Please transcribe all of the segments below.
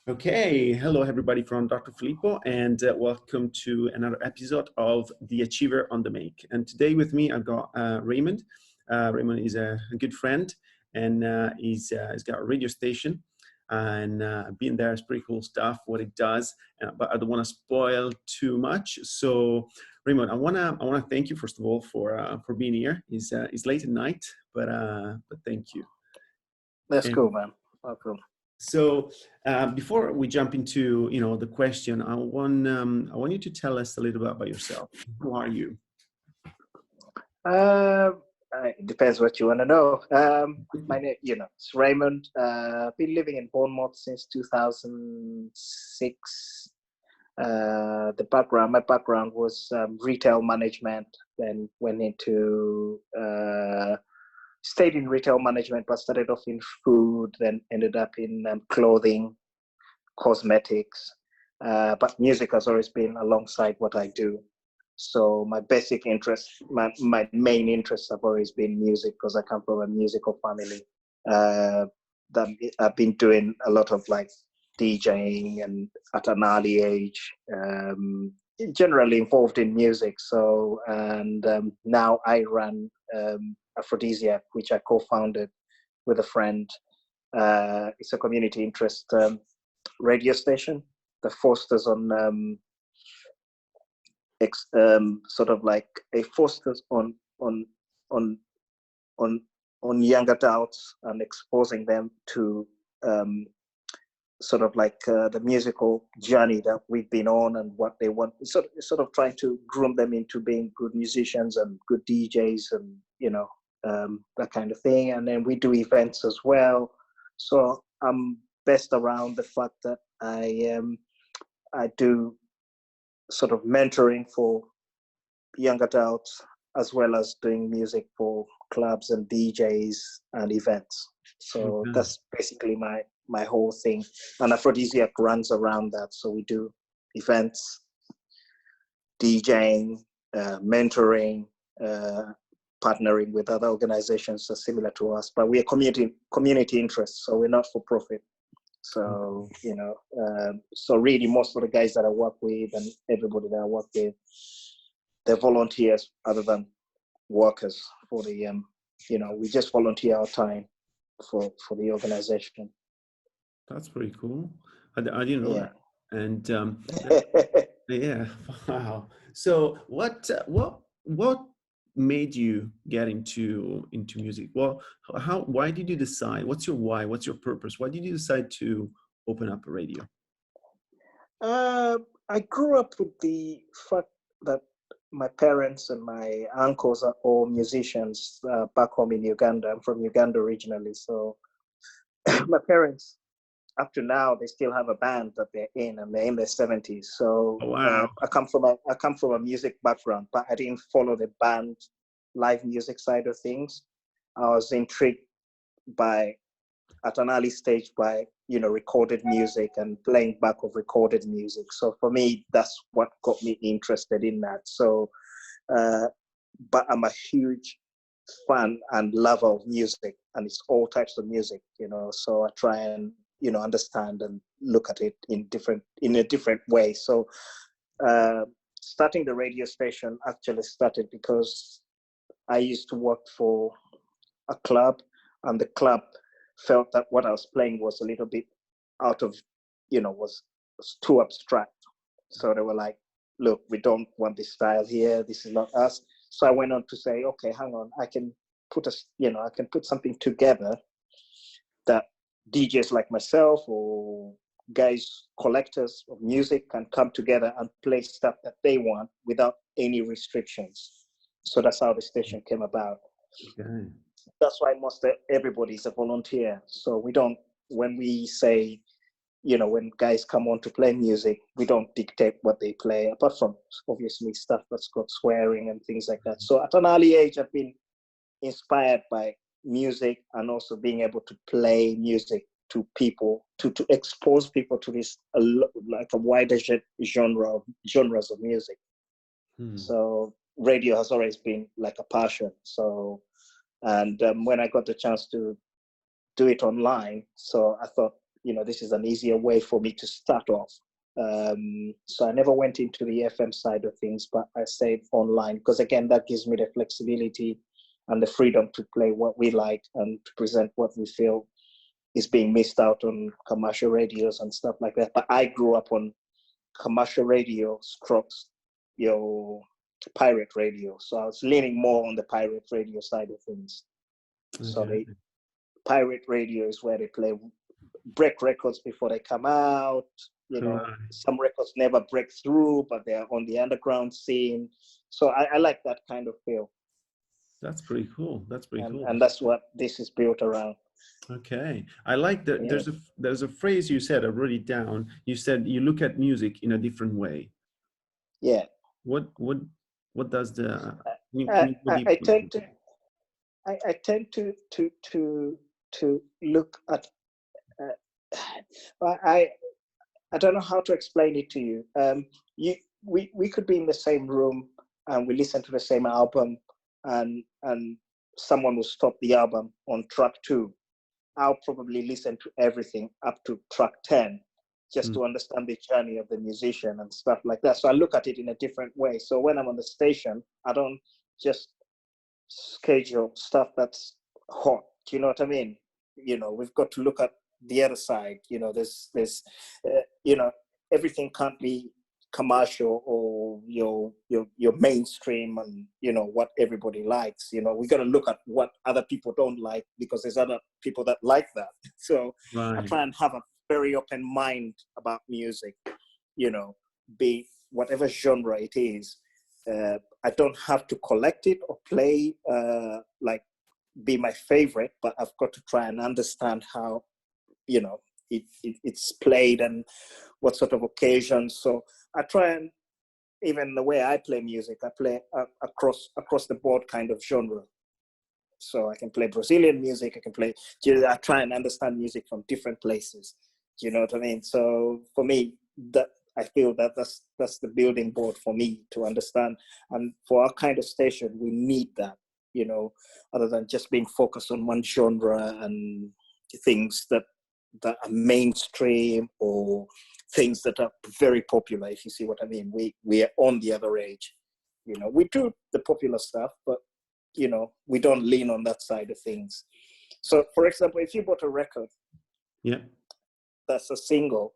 Okay, hello everybody from Dr. Filippo, and welcome to another episode of The Achiever on the Make. And today with me, I've got Raymond. Raymond is a good friend, and he's got a radio station, and being there is pretty cool stuff, what it does, but I don't want to spoil too much. So, Raymond, I wanna thank you first of all for being here. It's late at night, but thank you. That's cool, man. Welcome. So before we jump into the question, I want you to tell us a little bit about yourself. Who are you? It depends what you want to know. My name, it's Raymond. Been living in Bournemouth since 2006. My background was retail management. Then went into stayed in retail management, but started off in food, then ended up in clothing, cosmetics. But music has always been alongside what I do. So my basic interest, my main interests have always been music because I come from a musical family. That I've been doing a lot of like DJing and at an early age, generally involved in music. So, and now I run Afro-Disiac, which I co-founded with a friend. It's a community interest radio station that fosters on sort of like it fosters on young adults and exposing them to sort of like the musical journey that we've been on and what they want. Sort of trying to groom them into being good musicians and good DJs and that kind of thing. And then we do events as well. So I'm best around the fact that I do sort of mentoring for young adults as well as doing music for clubs and DJs and events. So that's basically my whole thing. And Afro-Disiac runs around that. So we do events, DJing, mentoring, partnering with other organizations that are similar to us, but we are community interests, so we're not for profit. So so really most of the guys that I work with and everybody that I work with, they're volunteers other than workers for the we just volunteer our time for the organization. That's pretty cool. I didn't know that. And yeah, wow. So what made you get into music? Well, why did you decide? What's your why? What's your purpose? Why did you decide to open up a radio? I grew up with the fact that my parents and my uncles are all musicians back home in Uganda. I'm from Uganda originally, so my parents, up to now, they still have a band that they're in, and they're in their 70s. So wow. I come from a music background, but I didn't follow the band live music side of things. I was intrigued at an early stage by recorded music and playing back of recorded music. So for me, that's what got me interested in that. So, but I'm a huge fan and lover of music, and it's all types of music, so I try and understand and look at it in a different way. So starting the radio station actually started because I used to work for a club, and the club felt that what I was playing was a little bit out of was too abstract. So they were like, look, we don't want this style here, this is not us. So I went on to say, okay, hang on, I can put something together that DJs like myself or guys, collectors of music can come together and play stuff that they want without any restrictions. So that's how the station came about. Okay. That's why everybody is a volunteer. So we don't, when we say, when guys come on to play music, we don't dictate what they play, apart from obviously stuff that's got swearing and things like that. So at an early age, I've been inspired by music and also being able to play music to people, to expose people to this like a wider genres of music. So radio has always been like a passion. So, and when I got the chance to do it online, so I thought this is an easier way for me to start off. So I never went into the FM side of things, but I stayed online because, again, that gives me the flexibility and the freedom to play what we like and to present what we feel is being missed out on commercial radios and stuff like that. But I grew up on commercial radio strokes, pirate radio. So I was leaning more on the pirate radio side of things. Okay. So the pirate radio is where they break records before they come out. Some records never break through, but they're on the underground scene. So I like that kind of feel. That's pretty cool. That's pretty cool. And that's what this is built around. Okay. I like that. Yeah. There's a phrase you said, I wrote it down. You said you look at music in a different way. Yeah. What does the I tend to look at I don't know how to explain it to you. We could be in the same room and we listen to the same album, and someone will stop the album on track 2. I'll probably listen to everything up to track 10 just to understand the journey of the musician and stuff like that. So I look at it in a different way. So when I'm on the station, I don't just schedule stuff that's hot. Do you know what I mean? We've got to look at the other side. There's everything can't be commercial or your mainstream and what everybody likes. We got to look at what other people don't like, because there's other people that like that. So I try and have a very open mind about music, be whatever genre it is. I don't have to collect it or play be my favorite, but I've got to try and understand how it's played and what sort of occasions. So I try, and even the way I play music, I play across the board kind of genre. So I can play Brazilian music, I try and understand music from different places. Do you know what I mean? So for me, that I feel that's the building board for me to understand. And for our kind of station, we need that, other than just being focused on one genre and things that are mainstream or things that are very popular, if you see what I mean. We are on the other edge. We do the popular stuff, but we don't lean on that side of things. So for example, if you bought a record, that's a single,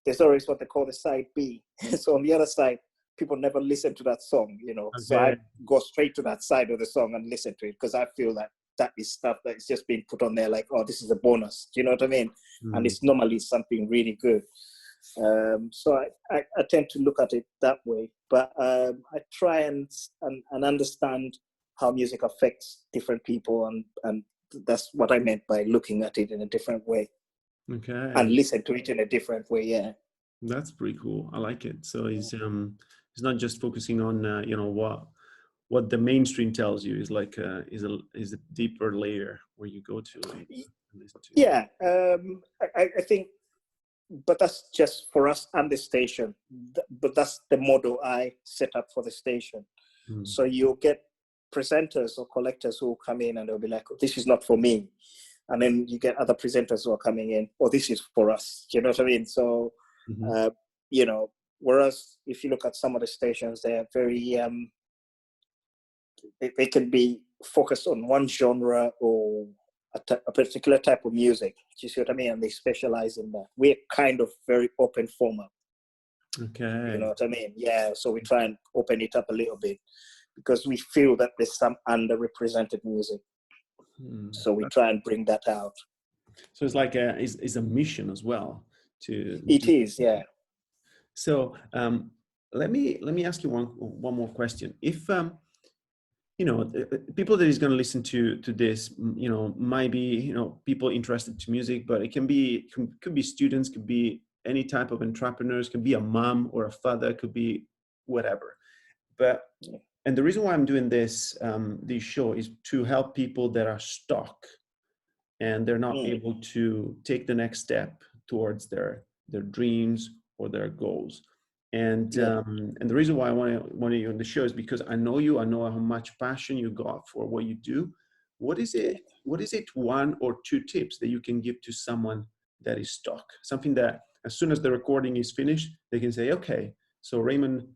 there's always what they call the side B. So on the other side, people never listen to that song, Okay. So I go straight to that side of the song and listen to it, because I feel that is stuff that is just being put on there like, oh, this is a bonus. Do you know what I mean? And it's normally something really good. So I tend to look at it that way, but I try and understand how music affects different people, and that's what I meant by looking at it in a different way. Okay. And listen to it in a different way. Yeah. That's pretty cool. I like it. So it's not just focusing on what the mainstream tells you. Is like is a deeper layer where you go to and listen to. Yeah. I think, but that's just for us and the station. But that's the model I set up for the station. So you'll get presenters or collectors who will come in and they'll be like, oh, this is not for me. And then you get other presenters who are coming in, or this is for us. Do you know what I mean? So, whereas if you look at some of the stations, they're very, they can be focused on one genre or a particular type of music. Do you see what I mean? And they specialize in that. We're kind of very open format. Okay. You know what I mean? Yeah. So we try and open it up a little bit, because we feel that there's some underrepresented music. So we try and bring that out. So it's like is a mission as well. It is, yeah. So let me ask you one more question. If people that is going to listen to this, might be people interested to music, but it could be students, could be any type of entrepreneurs, could be a mom or a father, could be whatever. But and the reason why I'm doing this show is to help people that are stuck and they're not able to take the next step towards their dreams or their goals. And the reason why I want you on the show is because I know how much passion you got for what you do. What is it 1 or 2 tips that you can give to someone that is stock, something that as soon as the recording is finished, they can say, okay, so Raymond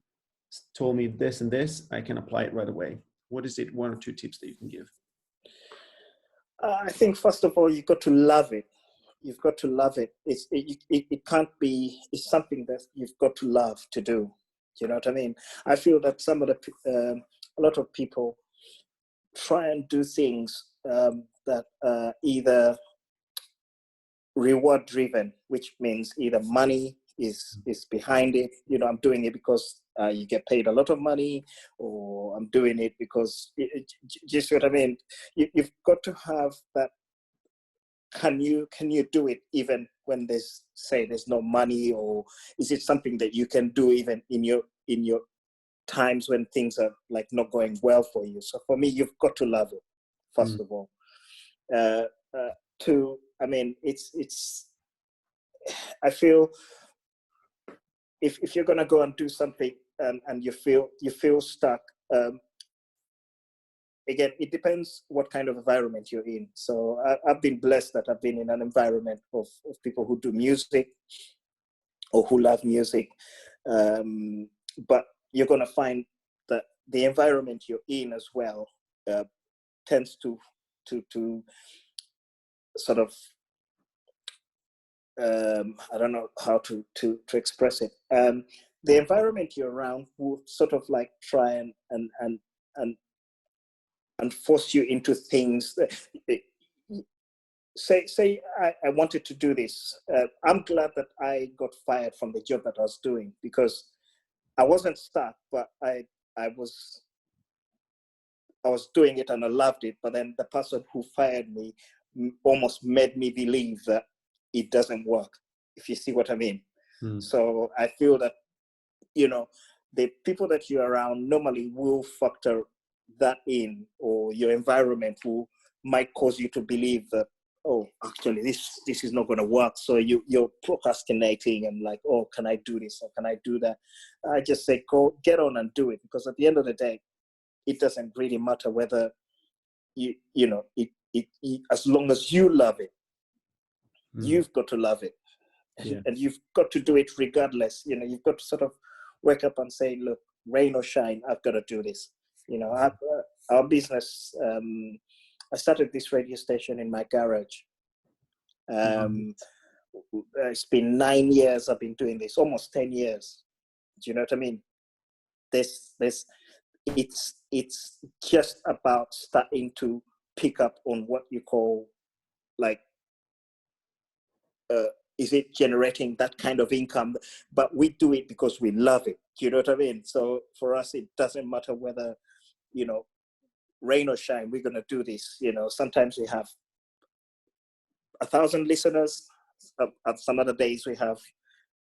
told me this and this, I can apply it right away. What is it, 1 or 2 tips that you can give? I think first of all, you've got to love it. You've got to love it. It can't be, it's something that you've got to love to do. You know what I mean? I feel that a lot of people try and do things that either reward driven, which means either money is behind it. You know, I'm doing it because you get paid a lot of money, or I'm doing it because, just what I mean? You've got to have that. Can you do it even when there's no money, or is it something that you can do even in your times when things are like not going well for you? So for me, you've got to love it first of all. Two, I mean, it's. I feel if you're gonna go and do something and you feel stuck. Again, it depends what kind of environment you're in. So I've been blessed that I've been in an environment of people who do music or who love music. But you're going to find that the environment you're in as well tends to sort of, I don't know how to express it. The environment you're around will sort of like try and force you into things. Say I wanted to do this. I'm glad that I got fired from the job that I was doing, because I wasn't stuck, but I was doing it and I loved it. But then the person who fired me almost made me believe that it doesn't work, if you see what I mean. So I feel that, you know, the people that you're around normally will factor that in, or your environment might cause you to believe that, oh, actually this is not going to work. So you're procrastinating and like, oh, can I do this or can I do that? I just say, go get on and do it, because at the end of the day, it doesn't really matter whether you know it as long as you love it. You've got to love it. Yeah. And you've got to do it regardless. You know, you've got to sort of wake up and say, look, rain or shine, I've got to do this. You know, our business, I started this radio station in my garage. It's been 9 years I've been doing this, almost 10 years. Do you know what I mean? It's just about starting to pick up on what you call, like, is it generating that kind of income? But we do it because we love it. Do you know what I mean? So for us, it doesn't matter whether, you know, rain or shine, we're going to do this. You know, sometimes we have 1,000 listeners. Some other days we have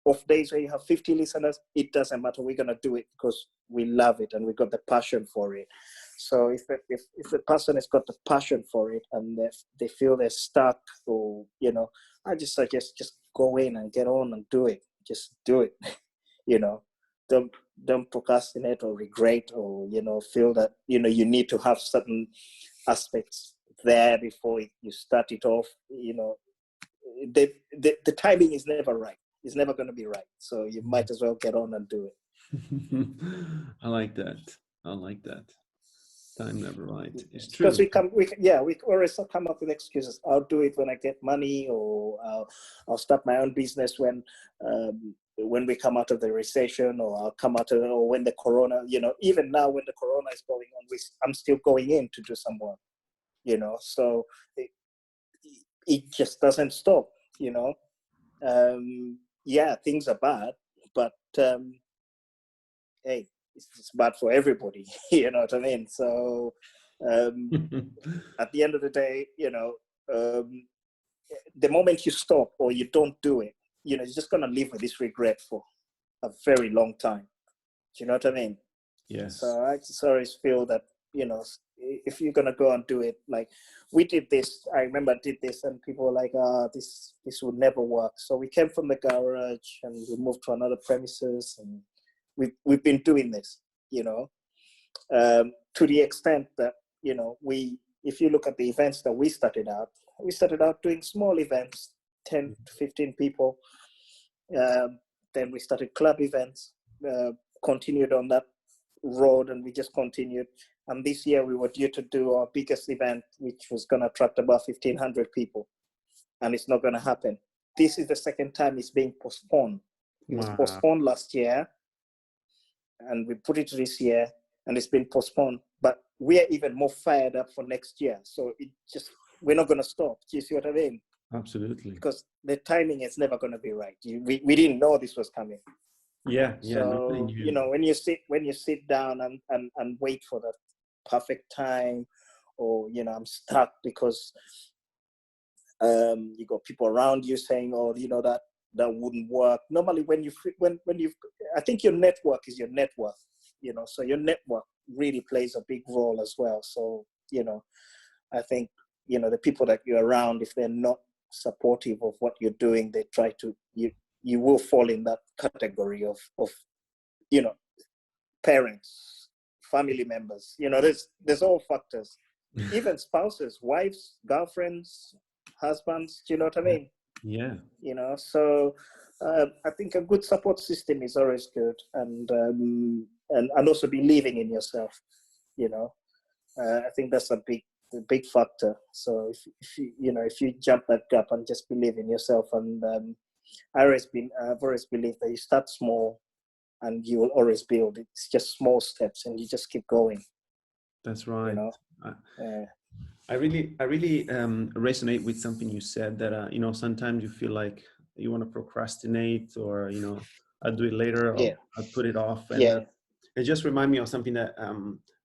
off days where you have 50 listeners. It doesn't matter. We're going to do it because we love it and we got the passion for it. So if the person has got the passion for it and they feel they're stuck, or, you know, I just suggest just go in and get on and do it. Just do it. You know, don't procrastinate or regret, or, you know, feel that, you know, you need to have certain aspects there before you start it off. You know, the timing is never right. It's never going to be right. So you might as well get on and do it. I like that. Time never right. It's true. Because we always come up with excuses. I'll do it when I get money, or I'll start my own business when we come out of the recession, or I'll come out of, or when the corona, you know, even now when the corona is going on, I'm still going in to do some work, you know. So it just doesn't stop, you know. Yeah, things are bad, but hey, it's bad for everybody. You know what I mean? So at the end of the day, you know, the moment you stop or you don't do it, you know, you're just going to live with this regret for a very long time. Do you know what I mean? Yes. So I just always feel that, you know, if you're going to go and do it, like we did this, I remember I did this and people were like, this would never work. So we came from the garage and we moved to another premises, and we've been doing this, you know, to the extent that, you know, if you look at the events that we started out doing small events, 10 to 15 people. Then we started club events, continued on that road, and we just continued. And this year we were due to do our biggest event, which was going to attract about 1,500 people. And it's not going to happen. This is the second time it's being postponed. It was postponed last year, and we put it to this year, and it's been postponed. But we are even more fired up for next year. So we're not going to stop. Do you see what I mean? Absolutely. Because the timing is never going to be right. We didn't know this was coming. Yeah. So, you know, when you sit down and wait for the perfect time, or, you know, I'm stuck because you got people around you saying, oh, you know, that wouldn't work. Normally I think your network is your net worth, you know, so your network really plays a big role as well. So, you know, I think, you know, the people that you're around, if they're not supportive of what you're doing, they try to, you will fall in that category of, you know, parents, family members, you know, there's all factors, even spouses, wives, girlfriends, husbands, do you know what I mean? Yeah. You know, so I think a good support system is always good, and also believing in yourself, you know. I think that's a big factor. So if you jump that gap and just believe in yourself, and I've always believed that you start small and you will always build. It's just small steps, and you just keep going. That's right. You know? I really resonate with something you said, that you know, sometimes you feel like you want to procrastinate, or, you know, I'll do it later, I'll put it off, and it just reminded me of something that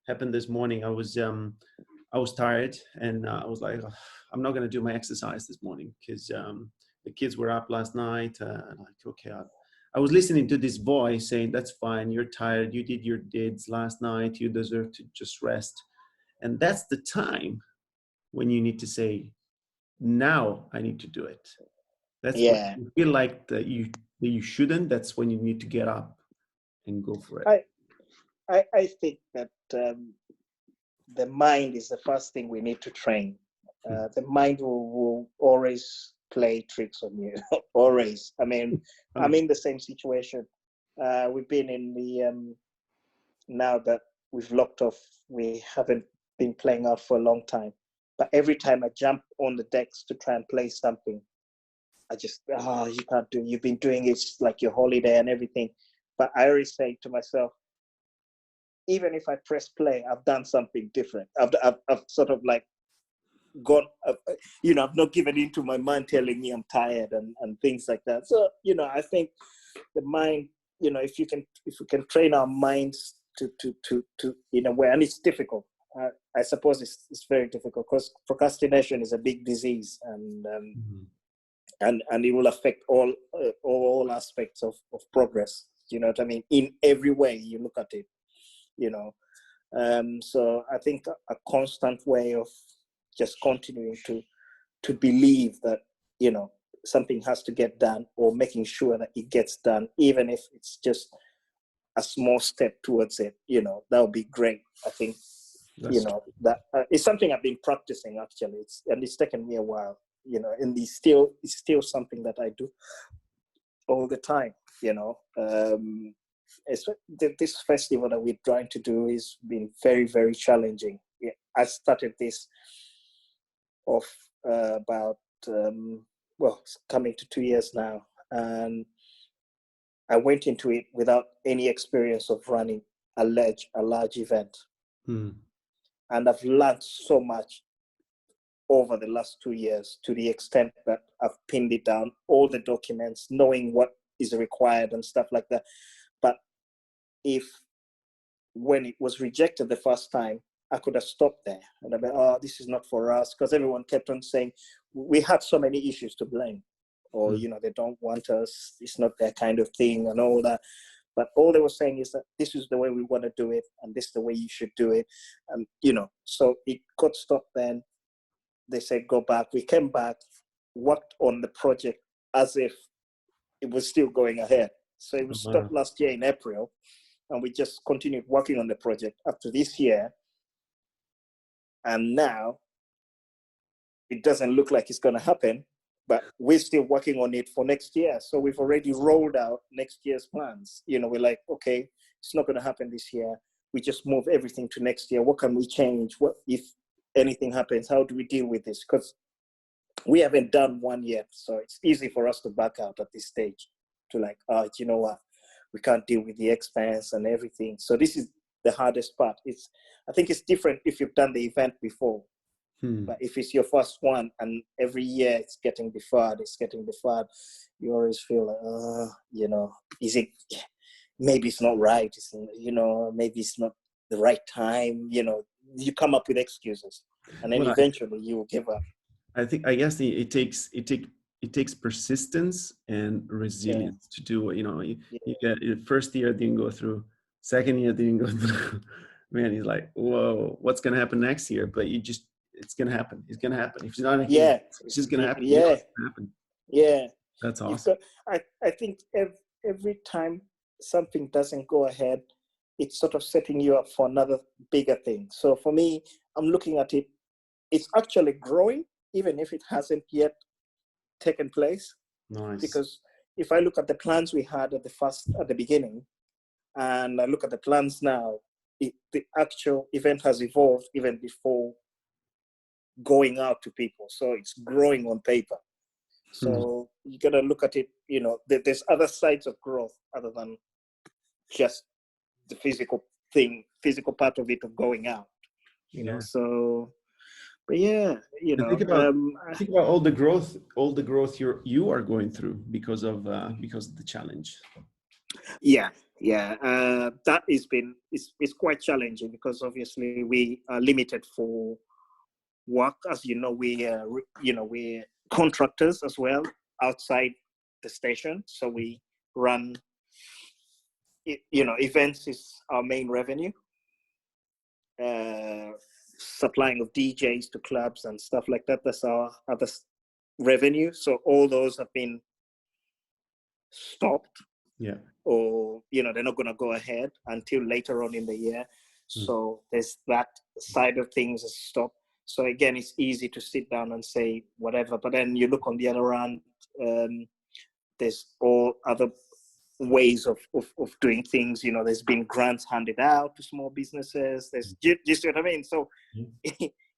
happened this morning. I was tired, and I was like, oh, I'm not going to do my exercise this morning because the kids were up last night. Like, okay, I was listening to this voice saying, that's fine, you're tired, you did your deeds last night, you deserve to just rest. And that's the time when you need to say, now I need to do it. That's when you feel like that you shouldn't. That's when you need to get up and go for it. I think that the mind is the first thing we need to train. The mind will always play tricks on you. Always. I mean, I'm in the same situation. We've been in the now that we've locked off, we haven't been playing out for a long time. But every time I jump on the decks to try and play something, I just, you can't do it. You've been doing it like your holiday and everything. But I always say to myself, even if I press play, I've done something different. I've sort of like gone, you know, I've not given in to my mind telling me I'm tired and things like that. So, you know, I think the mind, you know, if we can train our minds to in a way, and it's difficult. I suppose it's very difficult because procrastination is a big disease, and it will affect all aspects of progress. You know what I mean? In every way you look at it, you know. So I think a constant way of just continuing to believe that, you know, something has to get done, or making sure that it gets done, even if it's just a small step towards it, you know, that would be great. I think, you know, that it's something I've been practicing actually. It's taken me a while, you know, and it's still something that I do all the time, you know. This festival that we're trying to do has been very, very challenging. I started this off about it's coming to 2 years now, and I went into it without any experience of running a large event. And I've learned so much over the last 2 years, to the extent that I've pinned it down, all the documents, knowing what is required and stuff like that. But when it was rejected the first time, I could have stopped there and I'd be, this is not for us, because everyone kept on saying we had so many issues to blame, or you know, they don't want us, it's not their kind of thing and all that. But all they were saying is that this is the way we want to do it, and this is the way you should do it. And, you know, so it got stopped then. They said, go back. We came back, worked on the project as if it was still going ahead. So it was stopped last year in April, and we just continued working on the project up to this year. And now it doesn't look like it's going to happen, but we're still working on it for next year. So we've already rolled out next year's plans. You know, we're like, okay, it's not going to happen this year. We just move everything to next year. What can we change? What if anything happens? How do we deal with this? Because we haven't done one yet. So it's easy for us to back out at this stage to like, oh, you know what? We can't deal with the expense and everything. So this is the hardest part. I think it's different if you've done the event before. But if it's your first one and every year it's getting deferred, you always feel like, you know, maybe it's not right. It's, you know, maybe it's not the right time. You know, you come up with excuses, and then eventually you will give up. I guess it takes persistence and resilience to do it. You know, you get first year didn't go through, second year didn't go through. Man, he's like, whoa, what's gonna happen next year? But it's gonna happen. It's gonna happen. If it's not here, it's just gonna happen. Yeah, it's gonna happen. Yeah, that's awesome. I think every time something doesn't go ahead, it's sort of setting you up for another bigger thing. So for me, I'm looking at it. It's actually growing, even if it hasn't yet taken place. Nice. Because if I look at the plans we had at the beginning, and I look at the plans now, the actual event has evolved even before going out to people. So it's growing on paper. So you got to look at it, you know, there's other sides of growth other than just the physical part of it of going out, you know. So, but yeah, you know, think about all the growth you are going through because of the challenge. Yeah. That it's quite challenging because obviously we are limited for work. As you know, we're contractors as well outside the station. So we run, you know, events is our main revenue. Supplying of DJs to clubs and stuff like that, that's our other revenue. So all those have been stopped. Yeah. Or, you know, they're not going to go ahead until later on in the year. So there's that side of things is stopped. So again, it's easy to sit down and say whatever, but then you look on the other hand, there's all other ways of doing things. You know, there's been grants handed out to small businesses. There's, you see what I mean? So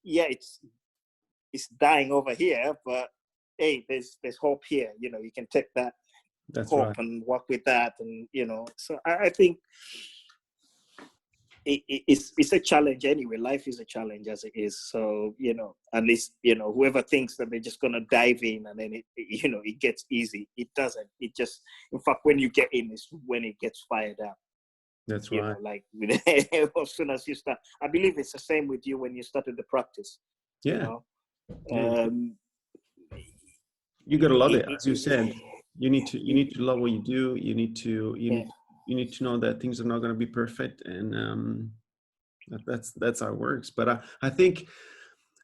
yeah, it's dying over here, but hey, there's hope here. You know, you can take that hope and work with that, and you know. So I think it's a challenge anyway. Life is a challenge as it is. So, you know, at least, you know, whoever thinks that they're just going to dive in and then it gets easy. It doesn't. It just, in fact, when you get in is when it gets fired up. That's you right. know, like as soon as you start, I believe it's the same with you when you started the practice. Yeah. You know? You gotta love it, as you said. You need to love what you do. You need to know that things are not going to be perfect, and that's how it works. But I think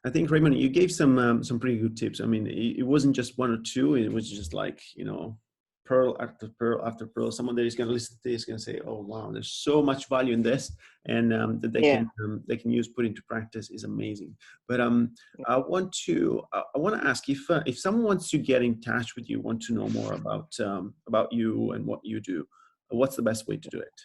Raymond, you gave some pretty good tips. I mean, it wasn't just one or two. It was just like, you know, pearl after pearl after pearl. Someone that is going to listen to this is going to say, "Oh wow, there's so much value in this," and that they can use, put into practice is amazing. But I want to ask if someone wants to get in touch with you, want to know more about you and what you do, what's the best way to do it?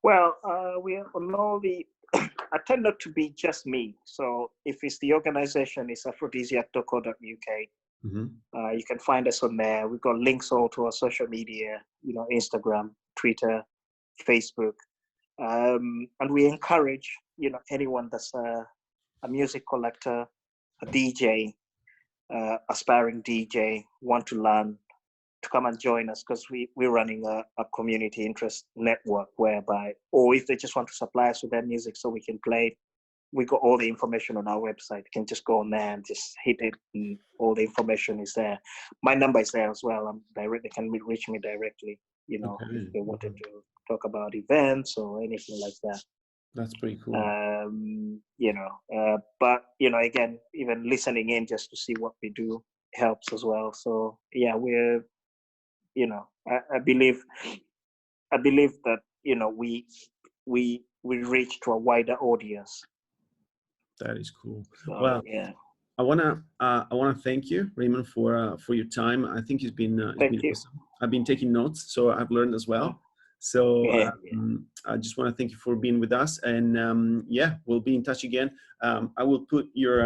Well, we on all the. I tend not to be just me. So if it's the organization, it's Afro-Disiac.co.uk. You can find us on there. We've got links all to our social media, you know, Instagram, Twitter, Facebook. And we encourage, you know, anyone that's a music collector, a DJ, aspiring DJ, want to learn, to come and join us, because we're running a community interest network whereby, or if they just want to supply us with their music so we can play it, we got all the information on our website. You can just go on there and just hit it, and all the information is there. My number is there as well. They can reach me directly, you know, if they wanted to talk about events or anything like that. That's pretty cool. You know, but, you know, again, even listening in just to see what we do helps as well. So yeah, we're, you know, I believe that, you know, we reach to a wider audience. That is cool. So, Well, yeah. wanna thank you, Raymond, for your time. I think it's been Thank you. awesome. I've been taking notes, so I've learned as well. So Yeah. I just want to thank you for being with us, and yeah, we'll be in touch again. I will put your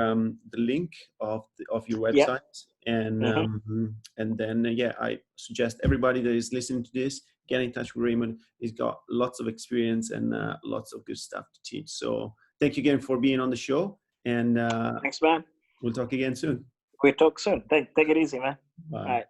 the link of your Yeah. website, and then yeah, I suggest everybody that is listening to this get in touch with Raymond. He's got lots of experience and lots of good stuff to teach. So thank you again for being on the show, and Thanks, man. we'll talk again soon. We talk soon. Take it easy, man. Bye. All right.